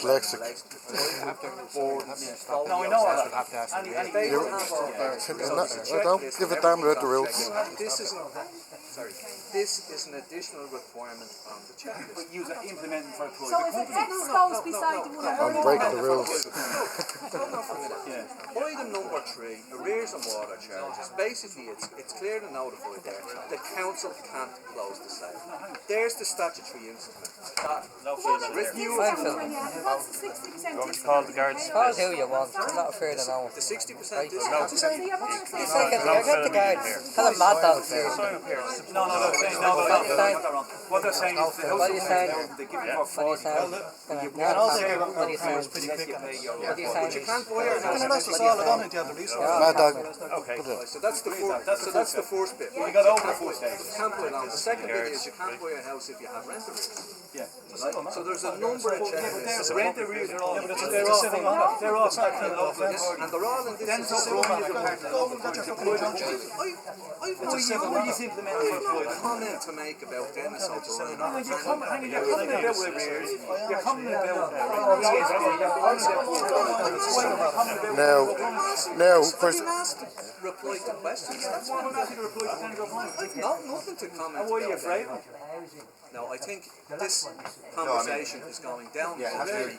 dyslexic. No, I know all that. I don't give a damn about the rules. This is an additional requirement on the checklist. But use it implementing for a So private if company. X goes beside the one I'm breaking the rules. Hold on for a minute. Item number 3, arrears and water charges. Basically, it's clear and notified there. The council can't close the sale. There's the statutory instrument. What's the 60%? Call the guards. Call who you want. I'm not afraid of no one. The 60% is You're the guards. Tell them mad dogs here. No, what they're saying is the What are you saying? they give you for What are you saying? Oh, What are you saying? pretty quick. What are you But you saying? can't buy your house. Mad dog. So that's the first bit. You got over the first stage. You can't buy it on. The second bit is you can't buy a house if you have rent arrears. Yeah. Right? So there's a number of checklists. Rent arrears are all. They're all starting off. And they're all in this. Then so Brian is a part of the local I've What are you implementing for a private? comment to make about Dennis O'Brien. You're coming about arrears. You're coming about Now, first, Reply to questions. That's what I'm happy to reply to Dennis O'Brien. I've nothing to comment. What are you afraid of? No, I think this conversation is going down. Yeah, absolutely.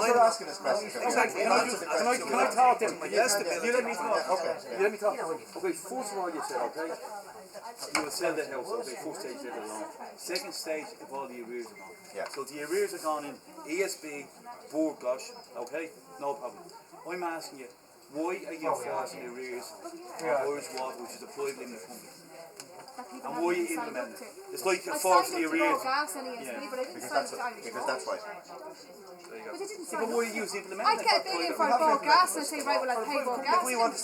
You're asking this question. Exactly. Can I talk to him? Yes, the You let me talk. Okay. You let me talk. Okay, first of all you said, okay, you will sell the house, okay, first stage let it alone. Second stage, if all the arrears are gone. Yeah. So the arrears are gone in ESB, Burgosh, okay, no problem. I'm asking you, why are you forcing arrears on Irish Water, which is a private limited company? And why are you implementing it? It's like you force the arrears. Because that's why. But why are you implementing I'd get a bill in for bought gas and say, right, well, I'll pay bought gas. If we want to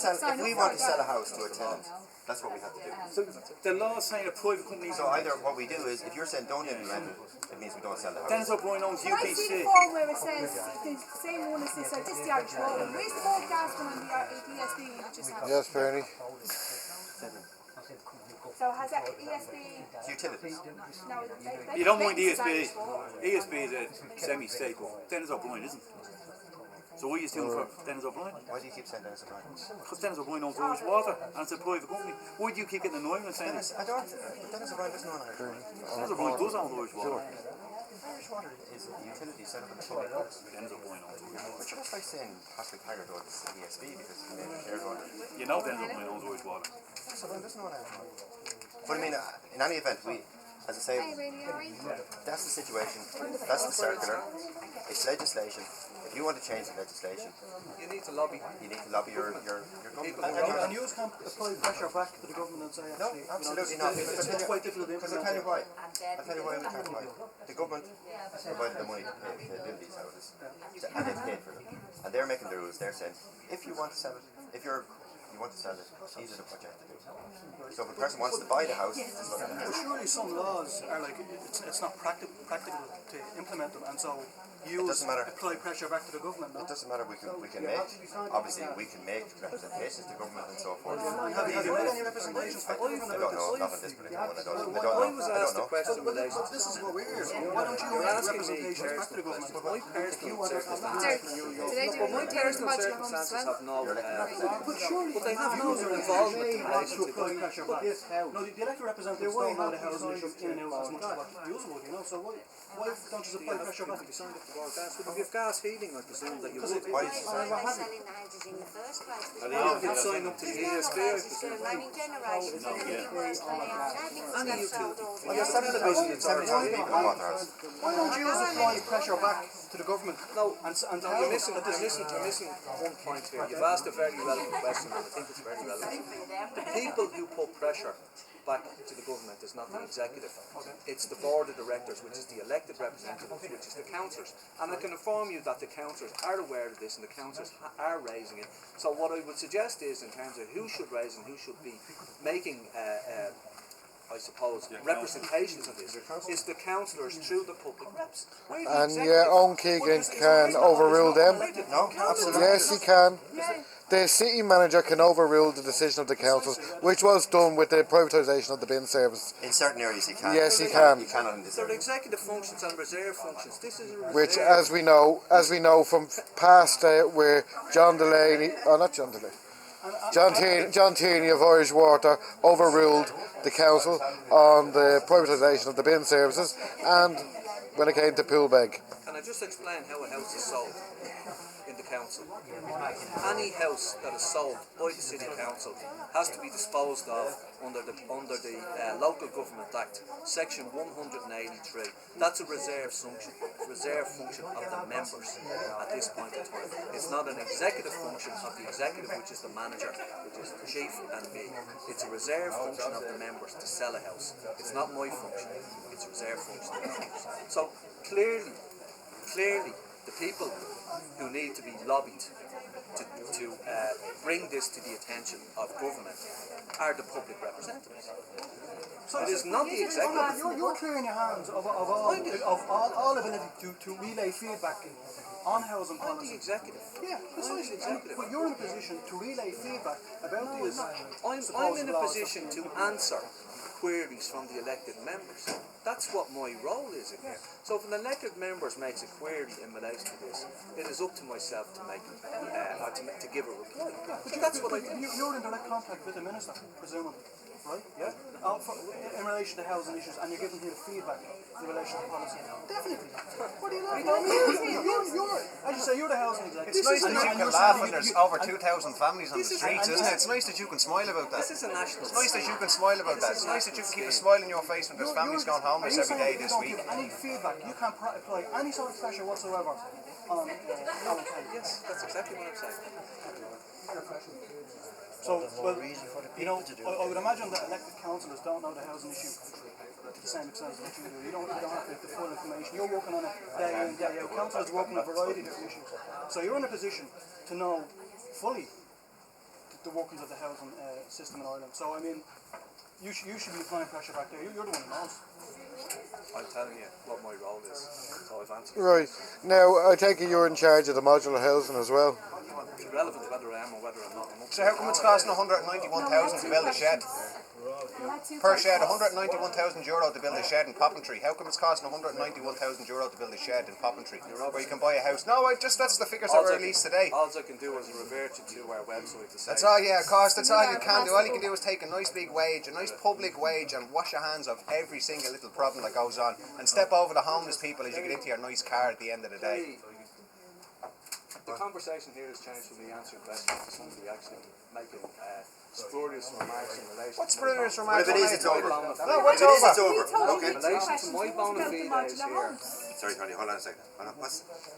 sell a house to a tenant, that's what we have to do. So the law is saying a private company. So either what we do is, if you're saying don't implement it, it means we don't sell the house. Dennis O'Brien owns But I see the UPC. form where it says the same one as this, so this is the Irish Water. Where's the bought gas one and the ESB we just have? yes, Bernie. So has that ESB? It's utilities. No, You don't mind ESB. ESB is a semi-state, but Dennis O'Brien isn't. So what are you doing for Dennis O'Brien? Why do you keep saying Dennis O'Brien? Because Dennis O'Brien owns Irish Water and it's a private company. Why do you keep getting annoyed and saying Dennis, this? Dennis O'Brien doesn't own Irish Water. Dennis O'Brien does own Irish Water. Irish Water is a utility set up in the public works. Dennis O'Brien owns Irish Water. But you're just like saying Patrick Haggard owns ESB because he made a shared owner. You know Dennis O'Brien owns Irish Water. Dennis O'Brien doesn't own Irish Water. But I mean, in any event, as I say, that's the situation, that's the circular, it's legislation. If you want to change the legislation, You need to lobby. you need to lobby your government. And you can't apply pressure back to the government and say, No, absolutely not. it's quite difficult to Because I'll tell you why. I'll tell you why we can't buy. The government provided the money to build these houses, and they paid for them. And they're making the rules. They're saying, if you want to sell it, you want to sell it, these are the project to do. So if a person wants to buy the house, this is what they have. surely some laws are like, it's not practical to implement them, and so you doesn't matter. apply pressure back to the government. It doesn't matter. We can make representations to government and so forth. Have you made any representation? I don't know. Not on this particular one. I don't I was know. asked the question related to This is what we're here for. Why don't you You're make asking me representations back to the government? my personal circumstances. Today do My personal circumstances have no, but they have no involvement in relation to apply pressure back. No, the elected representatives don't know the housing issue in and out as much as what the user would, you know, so why don't you apply pressure back? If you have gas heating, I presume that you would. Why? Why are they selling houses in the first place? You can sign up to the ESB, I presume. Surviving generations and the worst way out. Any utility. Well, you're 70,000 people on water house. Why don't you apply pressure back to the government? No, and no, you're missing one point here. You've asked a very relevant question, and I think it's very relevant. The people who put pressure back to the government is not the executive. It's the board of directors, which is the elected representatives, which is the councillors. And I can inform you that the councillors are aware of this and the councillors are raising it. So what I would suggest is, in terms of who should raise and who should be making I suppose, representations of this, is the councillors through the public reps. And yeah, Owen Keegan can overrule them. No, absolutely. Yes, he can. the city manager can overrule the decision of the council, which was done with the privatisation of the bin service. In certain areas he can. Yes, he can. You cannot in this There are area. executive functions and reserve functions. This is a reserve. Which, as we know from past, where John Delaney, not John Delaney, John Tierney of Irish Water overruled the council on the privatisation of the bin services, and when it came to Poolbeg. Can I just explain how a house is sold in the council? Any house that is sold by the City Council has to be disposed of under the Local Government Act, Section 183. That's a reserve function of the members at this point in time. It's not an executive function of the executive, which is the manager, which is the chief and me. It's a reserve function of the members to sell a house. It's not my function. It's a reserve function of the members. So clearly, the people who need to be lobbied to bring this to the attention of government are the public representatives. So It is not the executive. You're clearing your hands of all ability to relay feedback on housing I'm the policy. executive. Yeah, precisely. executive. But you're in a position to relay feedback about these. I'm in a position to answer queries from the elected members. That's what my role is in here. So if an elected member makes a query in relation to this, it is up to myself to make or to give a reply. That's what I do. You're in direct contact with the minister, presumably, right? Yeah. In relation to housing issues, and you're giving him feedback in relation to policy. Definitely. What do you know? You're, as you say, you're the housing executive. It's nice that you can laugh when there's over 2,000 families on the streets, isn't it? It's nice that you can smile about that. This is a national. It's nice that you can smile about that. It's nice that you can keep a smile on your face when there's families going homeless every day this week. You don't give any feedback. You can't apply any sort of pressure whatsoever on Alan Kelly. Yes, that's exactly what I'm saying. So, well, you know, I would imagine that elected councillors don't know the housing issue to the same extent that you do. You don't have the full information. You're working on it day in, day out. Councillors work on a variety of different issues. So you're in a position to know fully the workings of the housing system in Ireland. So, I mean, you should be applying pressure back there. You're the one who knows. I'm telling you what my role is. So I've answered. Right. Now, I take it you're in charge of the modular housing as well. It's irrelevant whether I am or whether I'm not. So how come it's costing 191,000 to build a shed? Per shed, 191,000 euro to build a shed in Poppentry. How come it's costing 191,000 euro to build a shed in Poppentry, where you can buy a house? No, that's the figures that were released today. All I can do is revert you to our website to say. That's all, yeah, cost. That's all you can do. All you can do is take a nice big wage, a nice public wage, and wash your hands of every single little problem that goes on, and step over the homeless people as you get into your nice car at the end of the day. The conversation here has changed from me answering questions to somebody actually making spurious remarks in relation. What spurious remarks? If it is, it's over. No, what's If it is, it's over? over. Okay. In relation to my bona fides here. Sorry, Tony, hold on a second.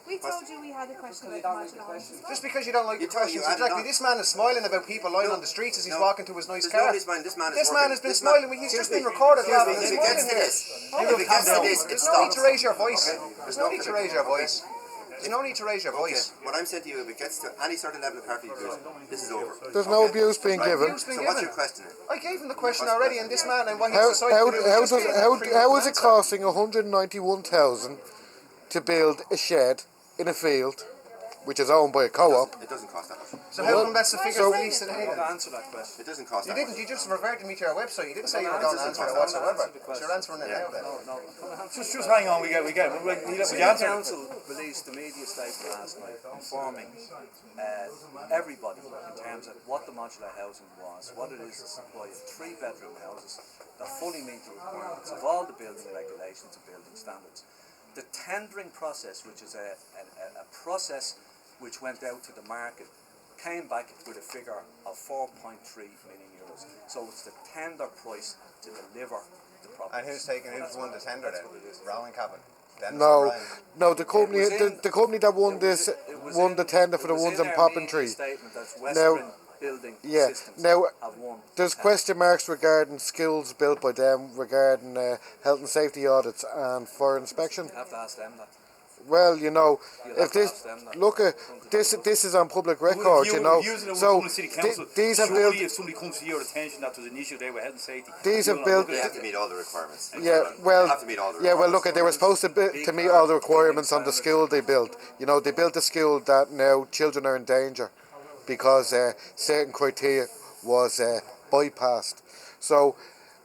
We told you we had a question about the modular homes. Just because you don't like the questions, added exactly. on. This man is smiling about people lying on the streets as he's walking to his nice There's car. nobody's mind. This man Has been smiling. He's just been recorded laughing. If He's it gets smiling to here. this, if it gets to this, it There's no need stops. to raise your voice. There's no need to raise your voice. There's no need to raise your voice. What I'm saying to you, if it gets to any sort of level of car abuse, this is over. There's no abuse being given. Abuse been So what's given. your question? I gave him the question already, and this man and what he's How decided to do. how is it costing 191,000 to build a shed in a field, which is owned by a co-op? It doesn't cost that much. So how come that's the figure So- released today? I'm going to answer that question. It doesn't cost You that didn't. much. You just reverted me to your website. You didn't say you were going to answer it whatsoever. So you're answering it now then. No. Just hang on, we get. The City answer. Council released a media statement last night informing everybody in terms of what the modular housing was, what it is to supply 3-bedroom houses that fully meet the requirements of all the building regulations and building standards. The tendering process, which is a process which went out to the market, came back with a figure of 4.3 million euros. So it's the tender price to deliver the property. And who's won the tender then? Rowling Cabin. No, the company that won this won the tender for the ones in Poppentry. Now, yeah. Now, there's question marks regarding skills built by them, regarding health and safety audits and fire inspection. You have to ask them that. Well, you know, if this look at this is on public record, you know. So these have built. If somebody comes to your attention that there's an issue there with health and safety, These have built. They have to meet all the requirements. Yeah, well, They have to meet all the yeah, well, requirements. look, they were supposed to meet all the requirements on the school they built. You know, they built a school that now children are in danger because certain criteria was bypassed. So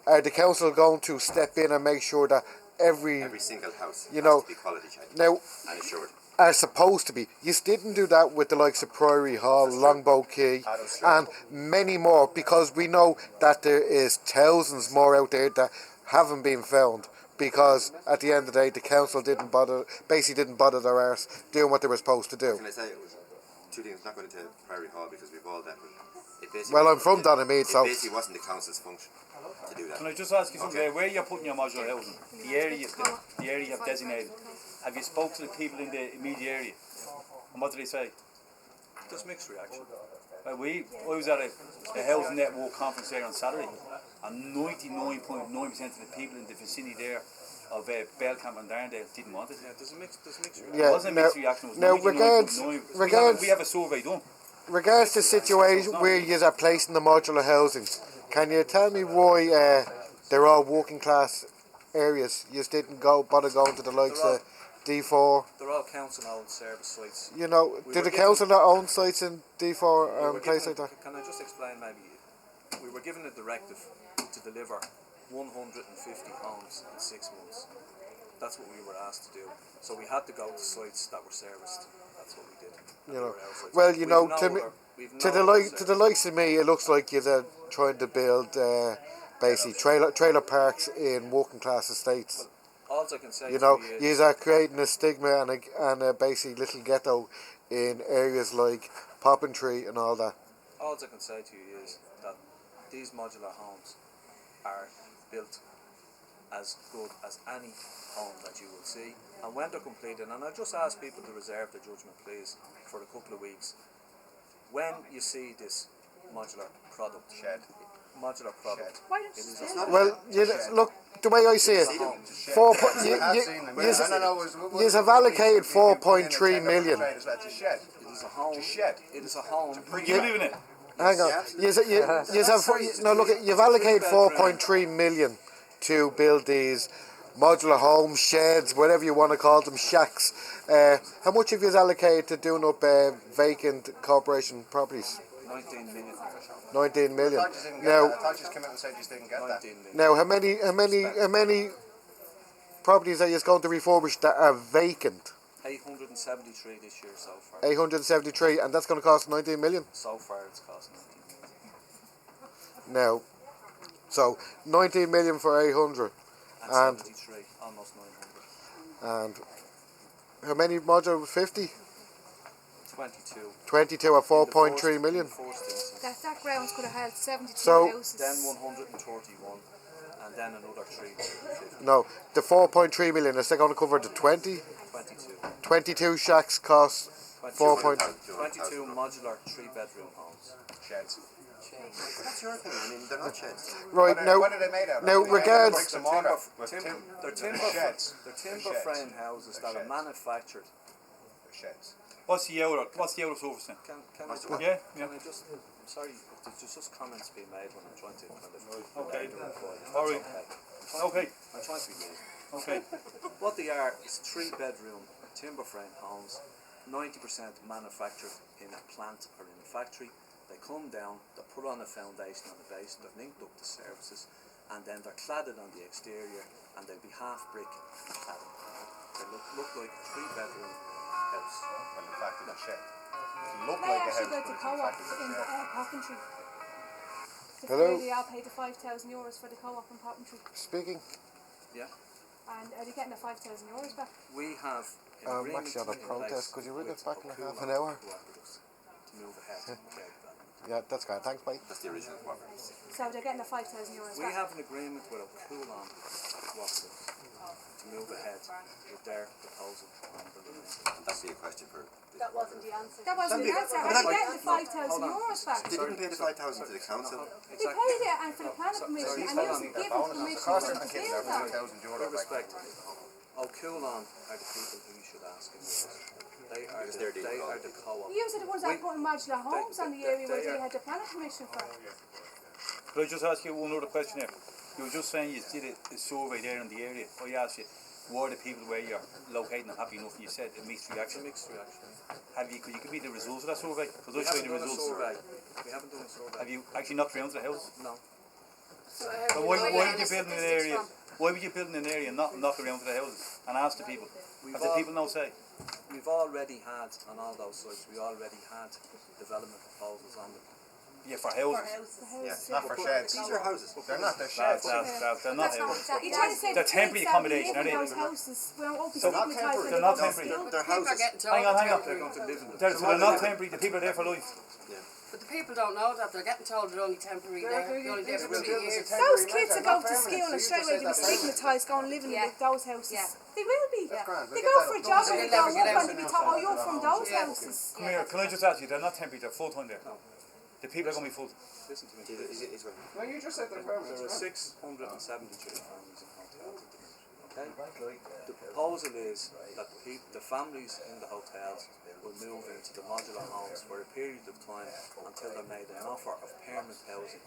are the council going to step in and make sure that every single house you know has to be quality checked now and assured. are supposed to be? You didn't do that with the likes of Priory Hall, Longbow Quay, and many more, because we know that there is thousands more out there that haven't been found, because at the end of the day the council didn't bother their arse doing what they were supposed to do. Can I say it was two things? Not going to Priory Hall because we've all that. It basically Well, I'm from Donaghmede, so it basically wasn't the council's function to do that. Can I just ask you something there? Where you're putting your modular housing, the area you have designated, have you spoke to the people in the immediate area? And what did they say? There's mixed reaction. I was at a housing network conference there on Saturday, and 99.9% of the people in the vicinity there of Belcamp and Darndale didn't want it. Yeah, there's mixed reaction. It wasn't a mixed reaction, it was 99.9%. We have a survey done. Regards to the situation where you are placing the modular housing, can you tell me why they're all working class areas? You didn't bother going to the likes of D4. They're all council owned service sites. You know, do the council not own sites in D4 and places like that? Can I just explain maybe? We were given a directive to deliver 150 homes in 6 months. That's what we were asked to do. So we had to go to sites that were serviced. That's what we did. You know, well, you know, to the likes of me, it looks like you're trying to build basically trailer parks in working class estates. All I can say, you know, you are creating a stigma and a basically little ghetto in areas like Poppintree and all that. All I can say to you is that these modular homes are built as good as any home that you will see, and when they're completed, and I just ask people to reserve their judgment please for a couple of weeks, when you see this modular product, it is a well, look, the way I see it, you have allocated 4.3 million. It is a home. It is a home. You live in it. Hang on. You've allocated 4.3 million to build these modular homes, sheds, whatever you want to call them, shacks. How much have you allocated to doing up vacant corporation properties? 19 million. 19 million. I thought you came out and said you didn't get that. Now, how many properties are you going to refurbish that are vacant? 873 this year so far. 873, and that's going to cost 19 million? So far it's cost 19 million. Now, so 19 million for 800. And 73, almost 900. And how many modular? 50? 22. 22 at 4.3 million. That grounds could have held 72 So, houses. Then 131, and then another 350. No, the 4.3 million, is that going to cover the 20? 22. 22 shacks cost 4. 22 modular 3-bedroom homes. Sheds. That's your opinion. I mean, they're not sheds. Right, now, What are they made out of? now regards, They're timber sheds. They're timber frame houses that are manufactured. Sheds. What's the outer surface then? Can I just, Yeah. I'm sorry, there's just comments being made when I'm trying to kind of Okay. All right. Okay. I'm trying to be good. Okay. What they are is 3-bedroom timber frame homes, 90% manufactured in a plant or in a factory. They come down, they're put on a foundation on the base, they're linked up to services, and then they're cladded on the exterior, and they'll be half brick and cladded. They look like a 3-bedroom house. Well, in fact, it's a shed. It look I like a actually house, got but the it's in co-op fact it's a in shed. Poppintree. Hello? They all paid the €5,000 for the co-op in Poppintree. speaking. Yeah. And are they getting the €5,000 back? We have an I'm agreement actually on a in protest. place Could you ring with us back in a half Wicklow an and hour? Arklow to move ahead with their development. Yeah, that's great. Thanks, mate. That's the original property. So they're getting the €5,000 We back. have an agreement with Wicklow and Arklow to move ahead with their proposal on the limit. That's the question for. That wasn't the answer. That wasn't the answer. Are they getting the €5,000 back? They didn't pay the 5,000 to the council. They paid it and for the planning permission, and you given permission for them to build that. With respect, O'Coolon are the people who you should ask in this. They are the co-op. You said the ones that are putting modular homes on the area where they had the planning permission for. Could I just ask you one other question here? You were just saying you did a survey there in the area. I asked you, were the people where you're located not happy enough, and you said a mixed reaction. Mixed reaction. Could you give me the results of that survey? Because We I show haven't you the done a results. survey. We haven't done a survey. Have you actually knocked around to the house? No. But why would you build in an area? Why would you build in an area and not knock around to the houses and ask the people? Have the people no say? We've already had, on all those sites, we already had development proposals on them. Yeah, for houses. Yeah, not for sheds. These are houses. They're not, they're sheds. They're not houses. You're trying to say They're the temporary kids that accommodation, live in are those houses won't be So they're not stigmatised they're not temporary. They're houses. Hang on. They're going to live in them. So they're not temporary. The people are there for life. But the people don't know that. They're getting told they're only temporary there. They're only there for 3 years. Those kids that go to school and straight away they be stigmatised going living in those houses. They will be. They go for a job and they go up and they be told, oh, you're from those houses. Come here. Can I just ask you? They're not temporary. They're full time there. The people are going to be full. Listen to me. No, you just said they're permanent. There are 673 families in hotels at the minute. Okay? The proposal is that the families in the hotels will move into the modular homes for a period of time until they're made an offer of permanent housing.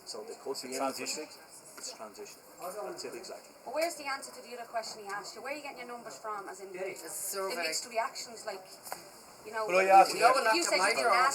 So they could be in it for six. It's transition. That's it exactly. But where's the answer to the other question he asked you? Where are you getting your numbers from? As in the mixed reactions, like, you know, Well, I asked you you. said you didn't ask